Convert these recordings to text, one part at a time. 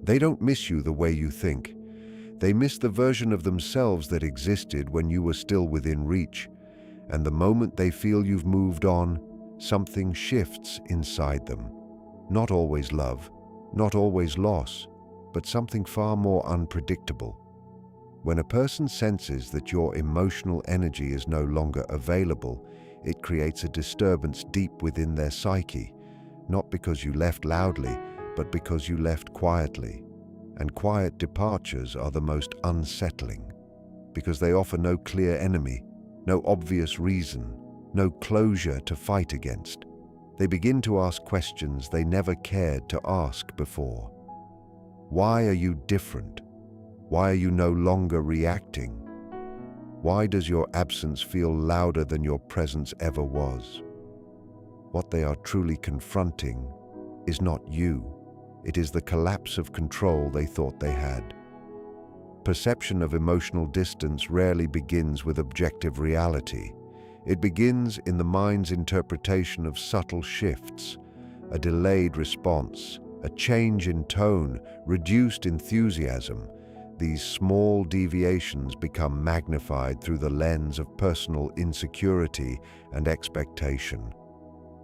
They don't miss you the way you think. They miss the version of themselves that existed when you were still within reach. And the moment they feel you've moved on, something shifts inside them. Not always love, not always loss, but something far more unpredictable. When a person senses that your emotional energy is no longer available, it creates a disturbance deep within their psyche, not because you left loudly, but because you left quietly. And quiet departures are the most unsettling, because they offer no clear enemy, no obvious reason, no closure to fight against. They begin to ask questions they never cared to ask before. Why are you different? Why are you no longer reacting? Why does your absence feel louder than your presence ever was? What they are truly confronting is not you. It is the collapse of control they thought they had. Perception of emotional distance rarely begins with objective reality. It begins in the mind's interpretation of subtle shifts, a delayed response, a change in tone, reduced enthusiasm. These small deviations become magnified through the lens of personal insecurity and expectation.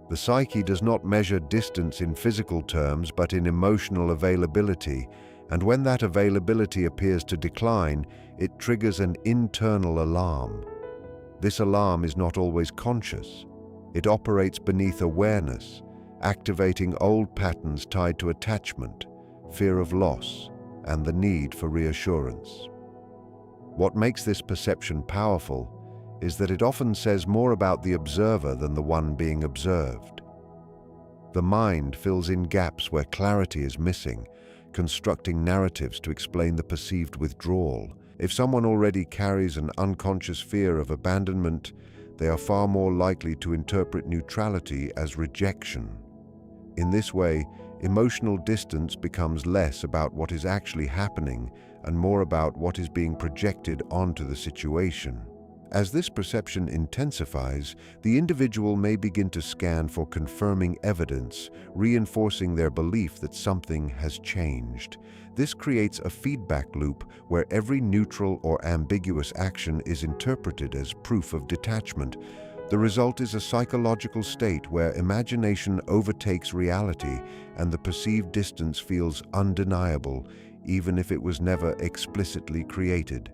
The psyche does not measure distance in physical terms, but in emotional availability, and when that availability appears to decline, it triggers an internal alarm. This alarm is not always conscious. It operates beneath awareness, activating old patterns tied to attachment, fear of loss, and the need for reassurance. What makes this perception powerful is that it often says more about the observer than the one being observed. The mind fills in gaps where clarity is missing, constructing narratives to explain the perceived withdrawal. If someone already carries an unconscious fear of abandonment, they are far more likely to interpret neutrality as rejection. In this way, emotional distance becomes less about what is actually happening and more about what is being projected onto the situation. As this perception intensifies, the individual may begin to scan for confirming evidence, reinforcing their belief that something has changed. This creates a feedback loop where every neutral or ambiguous action is interpreted as proof of detachment. The result is a psychological state where imagination overtakes reality and the perceived distance feels undeniable, even if it was never explicitly created.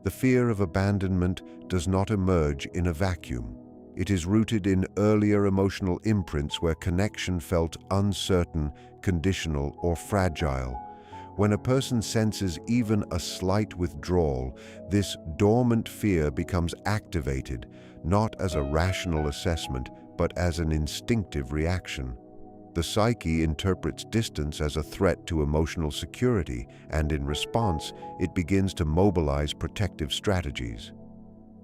The fear of abandonment does not emerge in a vacuum. It is rooted in earlier emotional imprints where connection felt uncertain, conditional, or fragile. When a person senses even a slight withdrawal, this dormant fear becomes activated, not as a rational assessment, but as an instinctive reaction. The psyche interprets distance as a threat to emotional security, and in response, it begins to mobilize protective strategies.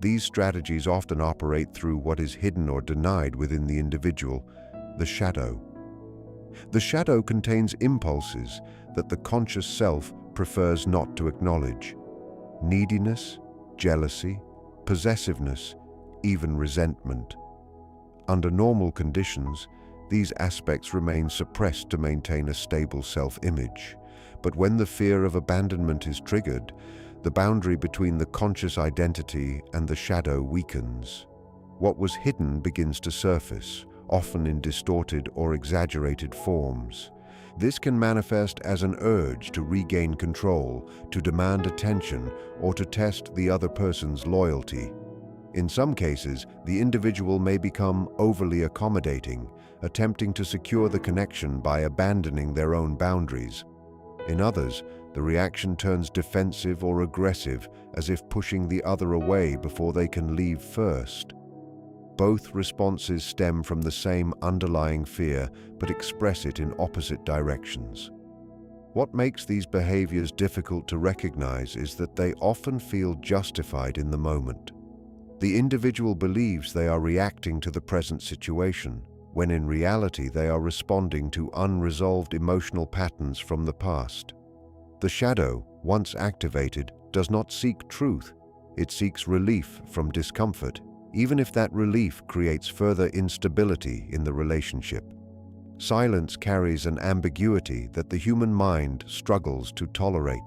These strategies often operate through what is hidden or denied within the individual, the shadow. The shadow contains impulses that the conscious self prefers not to acknowledge: neediness, jealousy, possessiveness, even resentment. Under normal conditions, these aspects remain suppressed to maintain a stable self-image. But when the fear of abandonment is triggered, the boundary between the conscious identity and the shadow weakens. What was hidden begins to surface, often in distorted or exaggerated forms. This can manifest as an urge to regain control, to demand attention, or to test the other person's loyalty. In some cases, the individual may become overly accommodating, attempting to secure the connection by abandoning their own boundaries. In others, the reaction turns defensive or aggressive, as if pushing the other away before they can leave first. Both responses stem from the same underlying fear, but express it in opposite directions. What makes these behaviors difficult to recognize is that they often feel justified in the moment. The individual believes they are reacting to the present situation, when in reality they are responding to unresolved emotional patterns from the past. The shadow, once activated, does not seek truth. It seeks relief from discomfort, even if that relief creates further instability in the relationship. Silence carries an ambiguity that the human mind struggles to tolerate.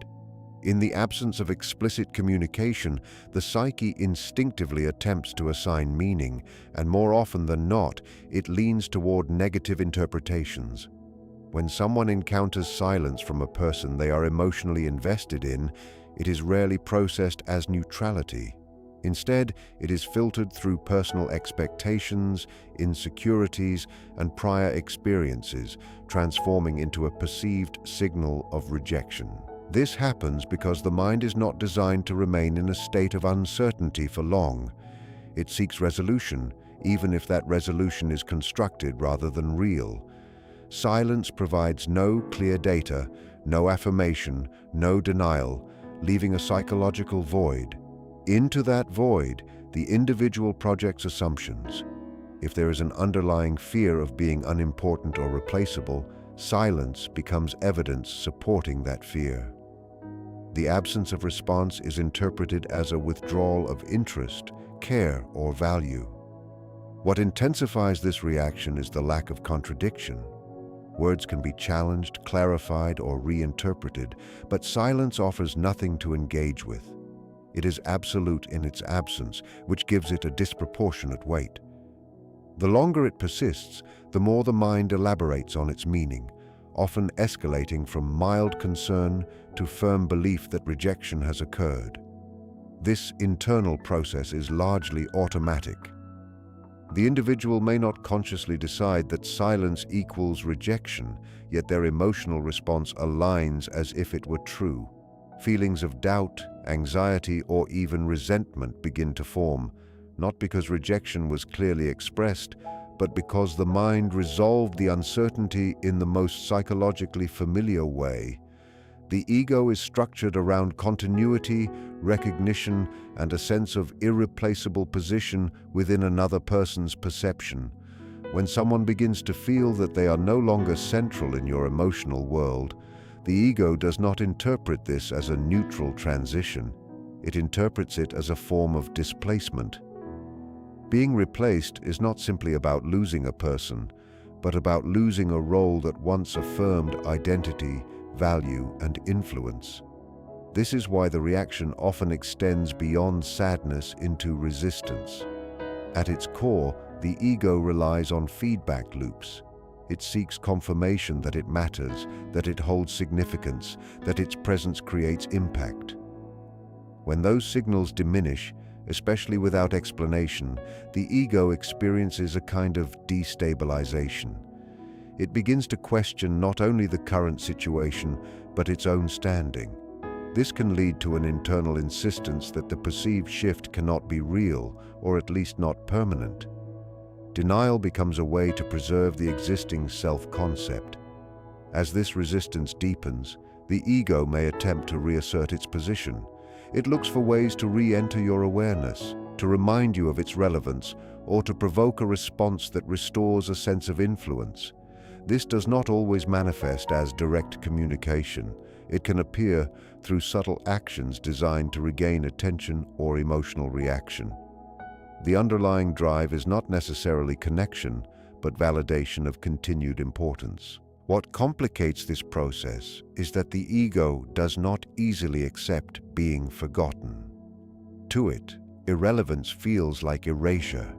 In the absence of explicit communication, the psyche instinctively attempts to assign meaning, and more often than not, it leans toward negative interpretations. When someone encounters silence from a person they are emotionally invested in, it is rarely processed as neutrality. Instead, it is filtered through personal expectations, insecurities, and prior experiences, transforming into a perceived signal of rejection. This happens because the mind is not designed to remain in a state of uncertainty for long. It seeks resolution, even if that resolution is constructed rather than real. Silence provides no clear data, no affirmation, no denial, leaving a psychological void. Into that void, the individual projects assumptions. If there is an underlying fear of being unimportant or replaceable, silence becomes evidence supporting that fear. The absence of response is interpreted as a withdrawal of interest, care, or value. What intensifies this reaction is the lack of contradiction. Words can be challenged, clarified, or reinterpreted, but silence offers nothing to engage with. It is absolute in its absence, which gives it a disproportionate weight. The longer it persists, the more the mind elaborates on its meaning, often escalating from mild concern to firm belief that rejection has occurred. This internal process is largely automatic. The individual may not consciously decide that silence equals rejection, yet their emotional response aligns as if it were true. Feelings of doubt, anxiety, or even resentment begin to form, not because rejection was clearly expressed, but because the mind resolved the uncertainty in the most psychologically familiar way. The ego is structured around continuity, recognition, and a sense of irreplaceable position within another person's perception. When someone begins to feel that they are no longer central in your emotional world, the ego does not interpret this as a neutral transition. It interprets it as a form of displacement. Being replaced is not simply about losing a person, but about losing a role that once affirmed identity, value, and influence. This is why the reaction often extends beyond sadness into resistance. At its core, the ego relies on feedback loops. It seeks confirmation that it matters, that it holds significance, that its presence creates impact. When those signals diminish, especially without explanation, the ego experiences a kind of destabilization. It begins to question not only the current situation, but its own standing. This can lead to an internal insistence that the perceived shift cannot be real, or at least not permanent. Denial becomes a way to preserve the existing self-concept. As this resistance deepens, the ego may attempt to reassert its position. It looks for ways to re-enter your awareness, to remind you of its relevance, or to provoke a response that restores a sense of influence. This does not always manifest as direct communication. It can appear through subtle actions designed to regain attention or emotional reaction. The underlying drive is not necessarily connection, but validation of continued importance. What complicates this process is that the ego does not easily accept being forgotten. To it, irrelevance feels like erasure.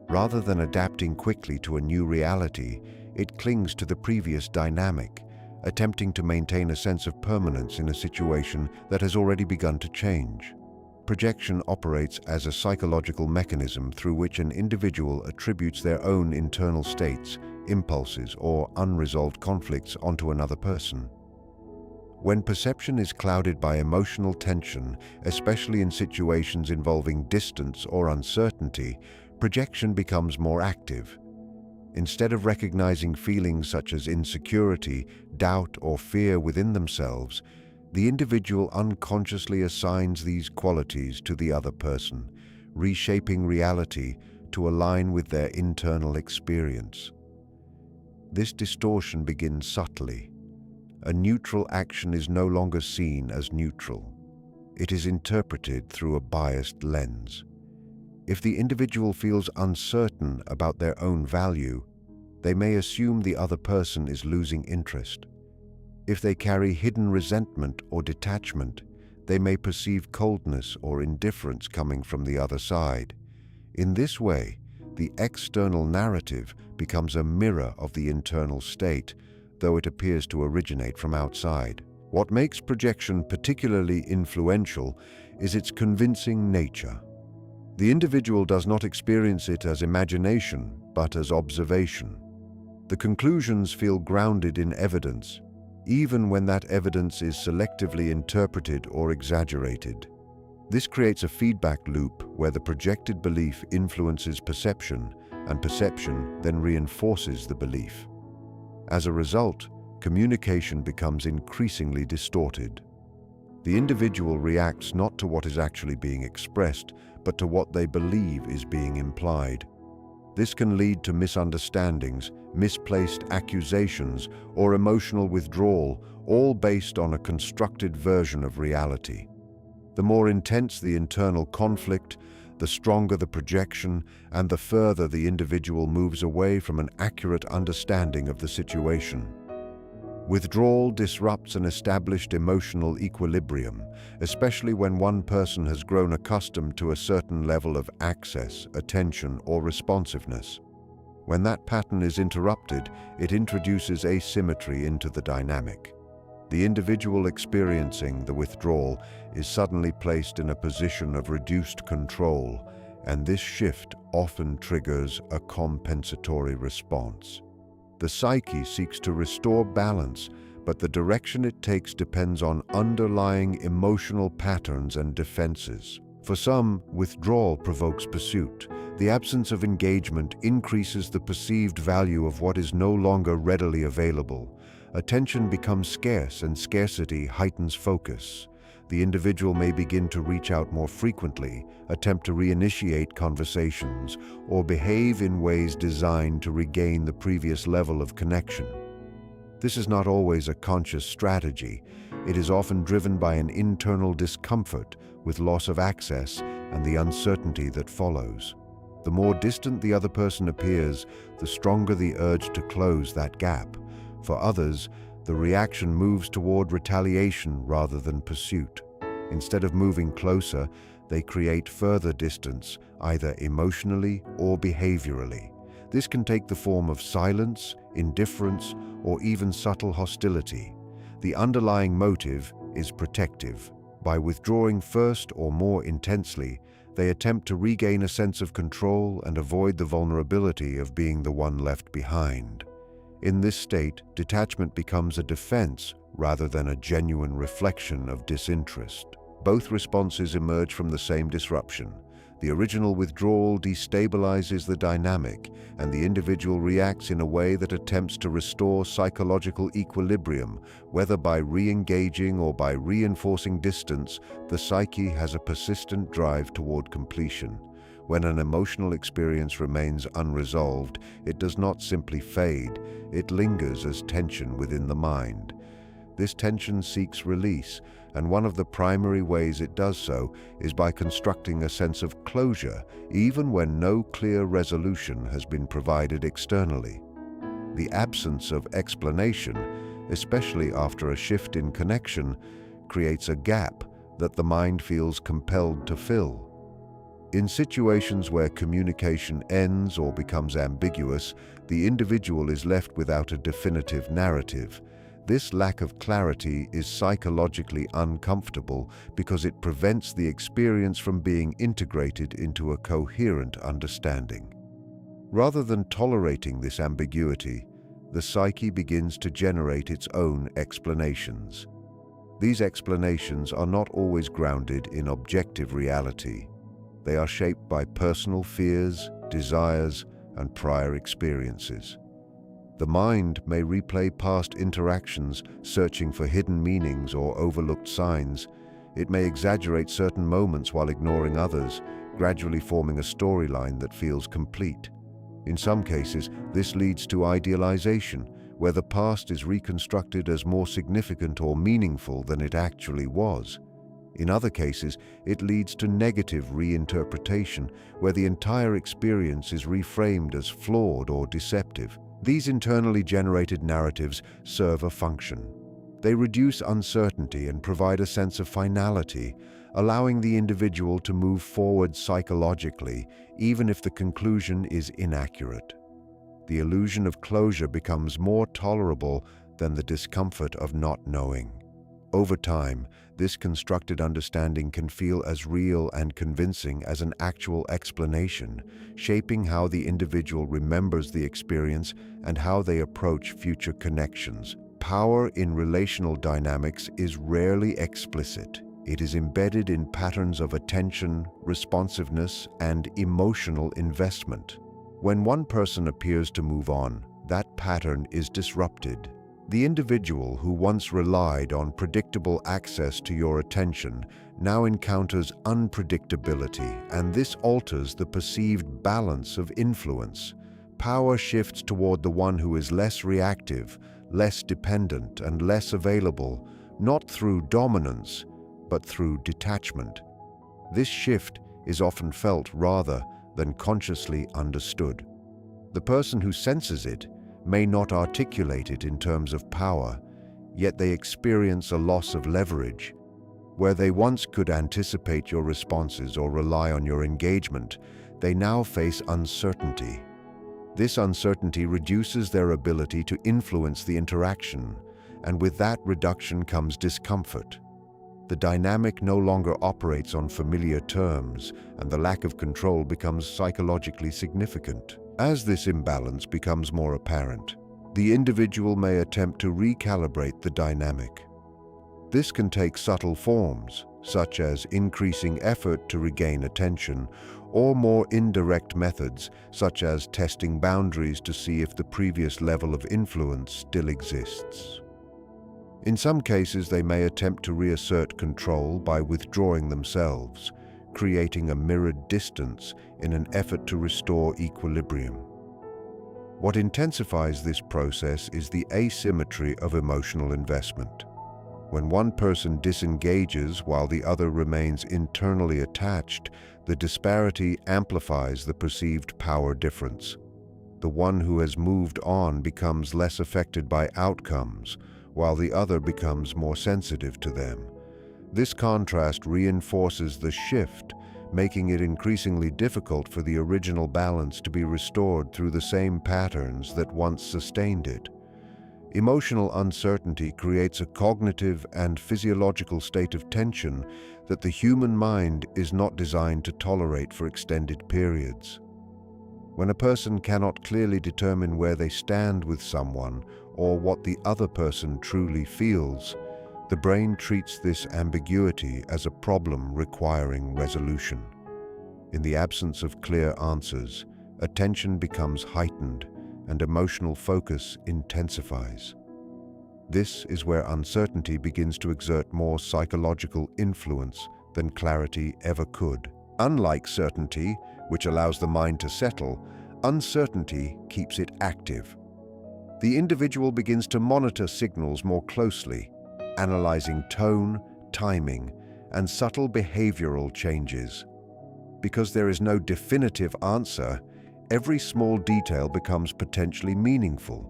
Rather than adapting quickly to a new reality, it clings to the previous dynamic, attempting to maintain a sense of permanence in a situation that has already begun to change. Projection operates as a psychological mechanism through which an individual attributes their own internal states, impulses, or unresolved conflicts onto another person. When perception is clouded by emotional tension, especially in situations involving distance or uncertainty, projection becomes more active. Instead of recognizing feelings such as insecurity, doubt, or fear within themselves, the individual unconsciously assigns these qualities to the other person, reshaping reality to align with their internal experience. This distortion begins subtly. A neutral action is no longer seen as neutral. It is interpreted through a biased lens. If the individual feels uncertain about their own value, They may assume the other person is losing interest. If they carry hidden resentment or detachment, they may perceive coldness or indifference coming from the other side. In this way, the external narrative becomes a mirror of the internal state, though it appears to originate from outside. What makes projection particularly influential is its convincing nature. The individual does not experience it as imagination, but as observation. The conclusions feel grounded in evidence, even when that evidence is selectively interpreted or exaggerated. This creates a feedback loop where the projected belief influences perception, and perception then reinforces the belief. As a result, communication becomes increasingly distorted. The individual reacts not to what is actually being expressed, but to what they believe is being implied. This can lead to misunderstandings, misplaced accusations, or emotional withdrawal, all based on a constructed version of reality. The more intense the internal conflict, the stronger the projection, and the further the individual moves away from an accurate understanding of the situation. Withdrawal disrupts an established emotional equilibrium, especially when one person has grown accustomed to a certain level of access, attention, or responsiveness. When that pattern is interrupted, it introduces asymmetry into the dynamic. The individual experiencing the withdrawal is suddenly placed in a position of reduced control, and this shift often triggers a compensatory response. The psyche seeks to restore balance, but the direction it takes depends on underlying emotional patterns and defenses. For some, withdrawal provokes pursuit. The absence of engagement increases the perceived value of what is no longer readily available. Attention becomes scarce, and scarcity heightens focus. The individual may begin to reach out more frequently, attempt to reinitiate conversations, or behave in ways designed to regain the previous level of connection. This is not always a conscious strategy. It is often driven by an internal discomfort with loss of access and the uncertainty that follows. The more distant the other person appears, the stronger the urge to close that gap. For others, the reaction moves toward retaliation rather than pursuit. Instead of moving closer, they create further distance, either emotionally or behaviorally. This can take the form of silence, indifference, or even subtle hostility. The underlying motive is protective. By withdrawing first or more intensely, they attempt to regain a sense of control and avoid the vulnerability of being the one left behind. In this state, detachment becomes a defense rather than a genuine reflection of disinterest. Both responses emerge from the same disruption. The original withdrawal destabilizes the dynamic, and the individual reacts in a way that attempts to restore psychological equilibrium. Whether by re-engaging or by reinforcing distance, the psyche has a persistent drive toward completion. When an emotional experience remains unresolved, it does not simply fade, it lingers as tension within the mind. This tension seeks release, and one of the primary ways it does so is by constructing a sense of closure, even when no clear resolution has been provided externally. The absence of explanation, especially after a shift in connection, creates a gap that the mind feels compelled to fill. In situations where communication ends or becomes ambiguous, the individual is left without a definitive narrative. This lack of clarity is psychologically uncomfortable because it prevents the experience from being integrated into a coherent understanding. Rather than tolerating this ambiguity, the psyche begins to generate its own explanations. These explanations are not always grounded in objective reality. They are shaped by personal fears, desires, and prior experiences. The mind may replay past interactions, searching for hidden meanings or overlooked signs. It may exaggerate certain moments while ignoring others, gradually forming a storyline that feels complete. In some cases, this leads to idealization, where the past is reconstructed as more significant or meaningful than it actually was. In other cases, it leads to negative reinterpretation, where the entire experience is reframed as flawed or deceptive. These internally generated narratives serve a function. They reduce uncertainty and provide a sense of finality, allowing the individual to move forward psychologically, even if the conclusion is inaccurate. The illusion of closure becomes more tolerable than the discomfort of not knowing. Over time, this constructed understanding can feel as real and convincing as an actual explanation, shaping how the individual remembers the experience and how they approach future connections. Power in relational dynamics is rarely explicit. It is embedded in patterns of attention, responsiveness, and emotional investment. When one person appears to move on, that pattern is disrupted. The individual who once relied on predictable access to your attention now encounters unpredictability, and this alters the perceived balance of influence. Power shifts toward the one who is less reactive, less dependent, and less available, not through dominance, but through detachment. This shift is often felt rather than consciously understood. The person who senses it may not articulate it in terms of power, yet they experience a loss of leverage. Where they once could anticipate your responses or rely on your engagement, they now face uncertainty. This uncertainty reduces their ability to influence the interaction, and with that reduction comes discomfort. The dynamic no longer operates on familiar terms, and the lack of control becomes psychologically significant. As this imbalance becomes more apparent, the individual may attempt to recalibrate the dynamic. This can take subtle forms, such as increasing effort to regain attention, or more indirect methods, such as testing boundaries to see if the previous level of influence still exists. In some cases, they may attempt to reassert control by withdrawing themselves, creating a mirrored distance in an effort to restore equilibrium. What intensifies this process is the asymmetry of emotional investment. When one person disengages while the other remains internally attached, the disparity amplifies the perceived power difference. The one who has moved on becomes less affected by outcomes, while the other becomes more sensitive to them. This contrast reinforces the shift, making it increasingly difficult for the original balance to be restored through the same patterns that once sustained it. Emotional uncertainty creates a cognitive and physiological state of tension that the human mind is not designed to tolerate for extended periods. When a person cannot clearly determine where they stand with someone or what the other person truly feels, the brain treats this ambiguity as a problem requiring resolution. In the absence of clear answers, attention becomes heightened and emotional focus intensifies. This is where uncertainty begins to exert more psychological influence than clarity ever could. Unlike certainty, which allows the mind to settle, uncertainty keeps it active. The individual begins to monitor signals more closely, analyzing tone, timing, and subtle behavioral changes. Because there is no definitive answer, every small detail becomes potentially meaningful.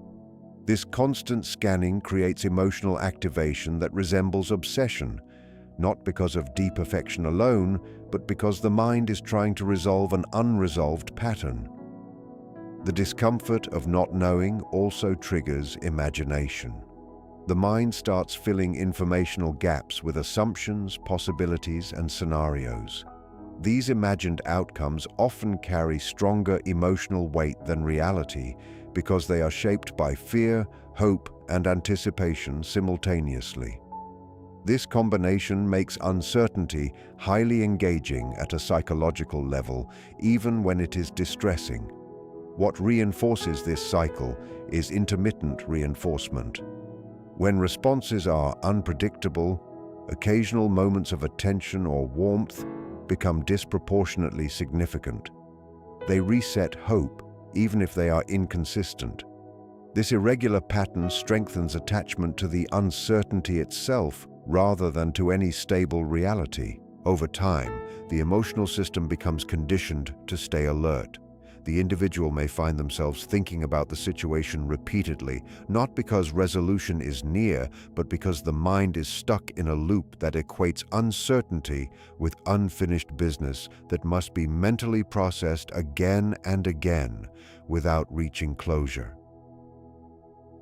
This constant scanning creates emotional activation that resembles obsession, not because of deep affection alone, but because the mind is trying to resolve an unresolved pattern. The discomfort of not knowing also triggers imagination. The mind starts filling informational gaps with assumptions, possibilities, and scenarios. These imagined outcomes often carry stronger emotional weight than reality because they are shaped by fear, hope, and anticipation simultaneously. This combination makes uncertainty highly engaging at a psychological level, even when it is distressing. What reinforces this cycle is intermittent reinforcement. When responses are unpredictable, occasional moments of attention or warmth become disproportionately significant. They reset hope, even if they are inconsistent. This irregular pattern strengthens attachment to the uncertainty itself rather than to any stable reality. Over time, the emotional system becomes conditioned to stay alert. the individual may find themselves thinking about the situation repeatedly, not because resolution is near, but because the mind is stuck in a loop that equates uncertainty with unfinished business that must be mentally processed again and again without reaching closure.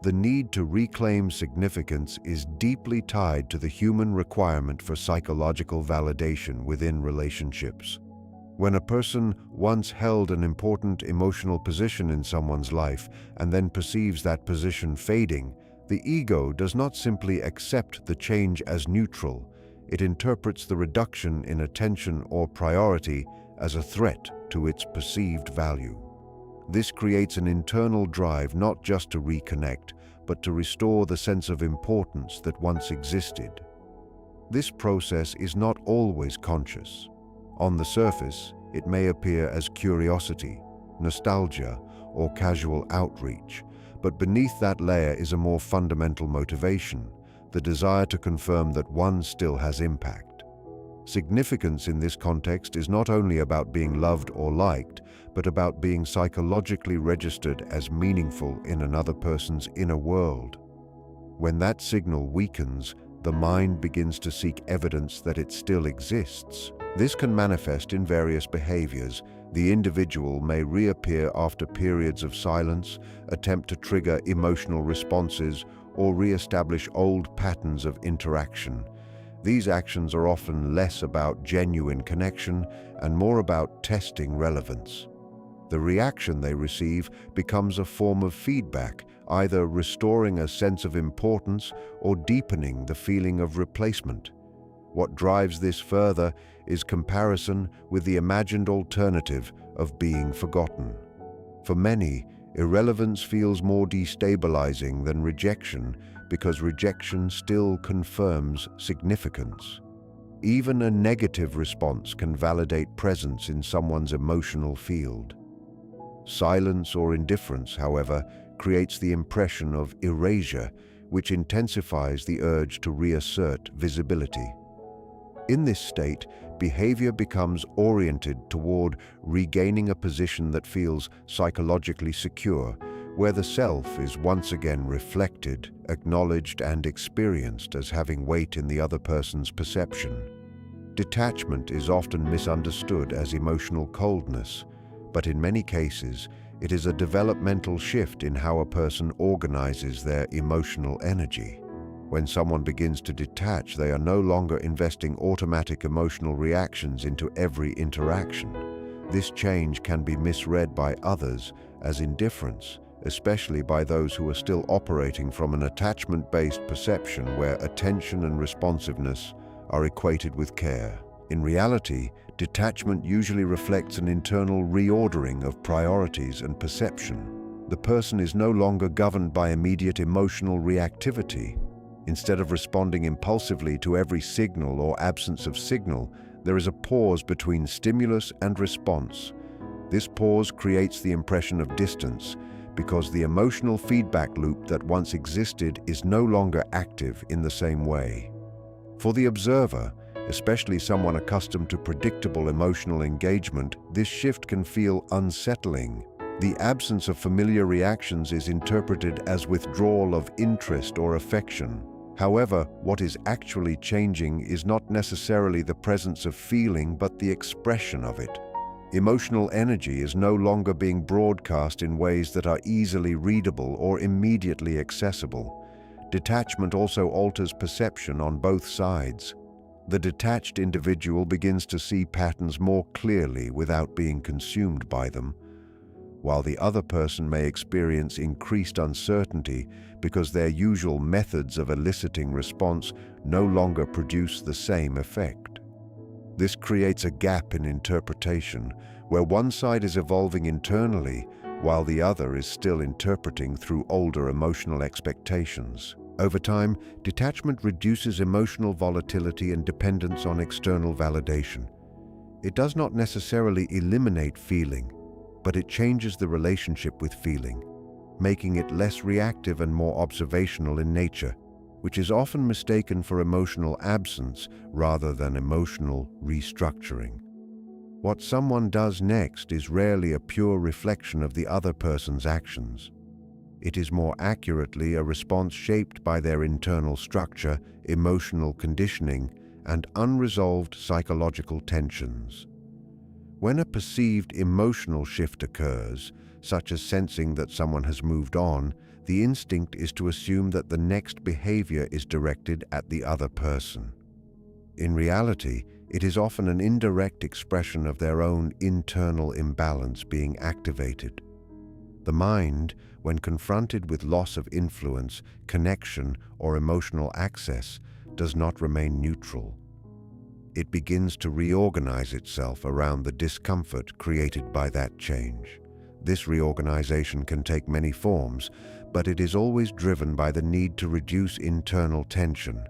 The need to reclaim significance is deeply tied to the human requirement for psychological validation within relationships. When a person once held an important emotional position in someone's life and then perceives that position fading, the ego does not simply accept the change as neutral. It interprets the reduction in attention or priority as a threat to its perceived value. This creates an internal drive not just to reconnect, but to restore the sense of importance that once existed. This process is not always conscious. On the surface, it may appear as curiosity, nostalgia, or casual outreach, but beneath that layer is a more fundamental motivation, the desire to confirm that one still has impact. Significance in this context is not only about being loved or liked, but about being psychologically registered as meaningful in another person's inner world. When that signal weakens, the mind begins to seek evidence that it still exists. This can manifest in various behaviors. The individual may reappear after periods of silence, attempt to trigger emotional responses, or re-establish old patterns of interaction. These actions are often less about genuine connection and more about testing relevance. The reaction they receive becomes a form of feedback, either restoring a sense of importance or deepening the feeling of replacement. What drives this further is comparison with the imagined alternative of being forgotten. For many, irrelevance feels more destabilizing than rejection because rejection still confirms significance. Even a negative response can validate presence in someone's emotional field. Silence or indifference, however, creates the impression of erasure, which intensifies the urge to reassert visibility. In this state, behavior becomes oriented toward regaining a position that feels psychologically secure, where the self is once again reflected, acknowledged, and experienced as having weight in the other person's perception. Detachment is often misunderstood as emotional coldness, but in many cases, it is a developmental shift in how a person organizes their emotional energy. When someone begins to detach, they are no longer investing automatic emotional reactions into every interaction. This change can be misread by others as indifference, especially by those who are still operating from an attachment-based perception where attention and responsiveness are equated with care. In reality, detachment usually reflects an internal reordering of priorities and perception. The person is no longer governed by immediate emotional reactivity. Instead of responding impulsively to every signal or absence of signal, there is a pause between stimulus and response. This pause creates the impression of distance because the emotional feedback loop that once existed is no longer active in the same way. For the observer, especially someone accustomed to predictable emotional engagement, this shift can feel unsettling. The absence of familiar reactions is interpreted as withdrawal of interest or affection. However, what is actually changing is not necessarily the presence of feeling, but the expression of it. Emotional energy is no longer being broadcast in ways that are easily readable or immediately accessible. Detachment also alters perception on both sides. The detached individual begins to see patterns more clearly without being consumed by them, while the other person may experience increased uncertainty because their usual methods of eliciting response no longer produce the same effect. This creates a gap in interpretation, where one side is evolving internally while the other is still interpreting through older emotional expectations. Over time, detachment reduces emotional volatility and dependence on external validation. It does not necessarily eliminate feeling, but it changes the relationship with feeling, making it less reactive and more observational in nature, which is often mistaken for emotional absence rather than emotional restructuring. What someone does next is rarely a pure reflection of the other person's actions. It is more accurately a response shaped by their internal structure, emotional conditioning, and unresolved psychological tensions. When a perceived emotional shift occurs, such as sensing that someone has moved on, the instinct is to assume that the next behavior is directed at the other person. In reality, it is often an indirect expression of their own internal imbalance being activated. The mind, when confronted with loss of influence, connection, or emotional access, does not remain neutral. It begins to reorganize itself around the discomfort created by that change. This reorganization can take many forms, but it is always driven by the need to reduce internal tension.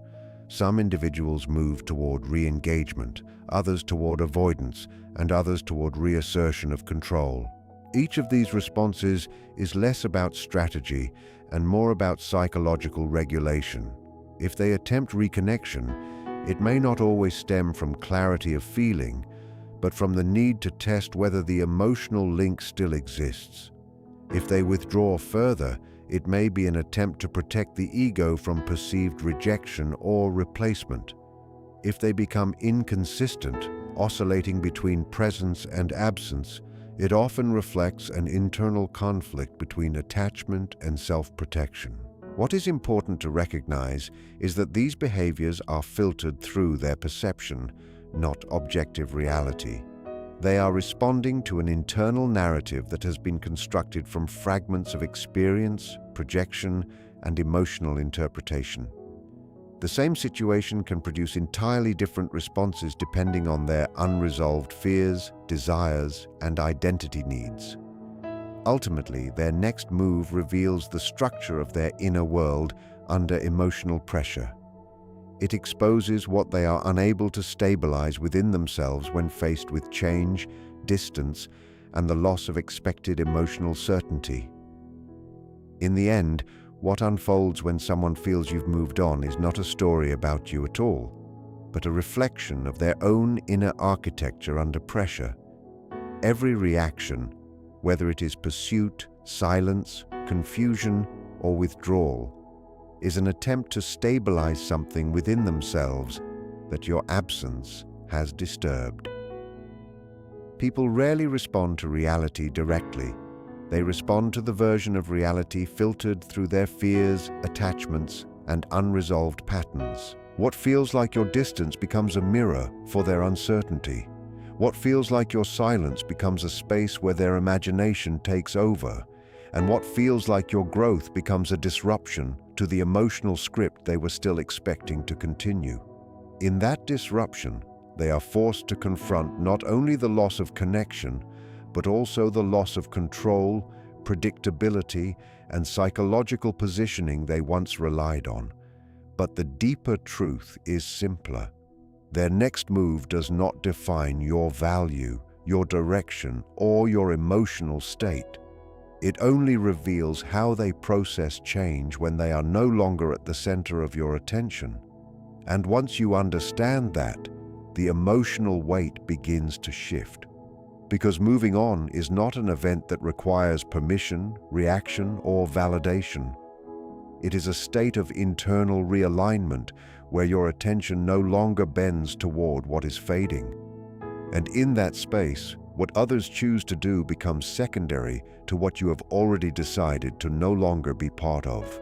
Some individuals move toward re-engagement, others toward avoidance, and others toward reassertion of control. Each of these responses is less about strategy and more about psychological regulation. If they attempt reconnection, it may not always stem from clarity of feeling, but from the need to test whether the emotional link still exists. If they withdraw further, it may be an attempt to protect the ego from perceived rejection or replacement. If they become inconsistent, oscillating between presence and absence, it often reflects an internal conflict between attachment and self-protection. What is important to recognize is that these behaviors are filtered through their perception, not objective reality. They are responding to an internal narrative that has been constructed from fragments of experience, projection, and emotional interpretation. The same situation can produce entirely different responses depending on their unresolved fears, desires, and identity needs. Ultimately, their next move reveals the structure of their inner world under emotional pressure. It exposes what they are unable to stabilize within themselves when faced with change, distance, and the loss of expected emotional certainty. In the end, what unfolds when someone feels you've moved on is not a story about you at all, but a reflection of their own inner architecture under pressure. Every reaction, whether it is pursuit, silence, confusion, or withdrawal, is an attempt to stabilize something within themselves that your absence has disturbed. People rarely respond to reality directly. They respond to the version of reality filtered through their fears, attachments, and unresolved patterns. What feels like your distance becomes a mirror for their uncertainty. What feels like your silence becomes a space where their imagination takes over. And what feels like your growth becomes a disruption to the emotional script they were still expecting to continue. In that disruption, they are forced to confront not only the loss of connection, but also the loss of control, predictability, and psychological positioning they once relied on. But the deeper truth is simpler. Their next move does not define your value, your direction, or your emotional state. It only reveals how they process change when they are no longer at the center of your attention. And once you understand that, the emotional weight begins to shift. Because moving on is not an event that requires permission, reaction, or validation. It is a state of internal realignment where your attention no longer bends toward what is fading. And in that space, what others choose to do becomes secondary to what you have already decided to no longer be part of.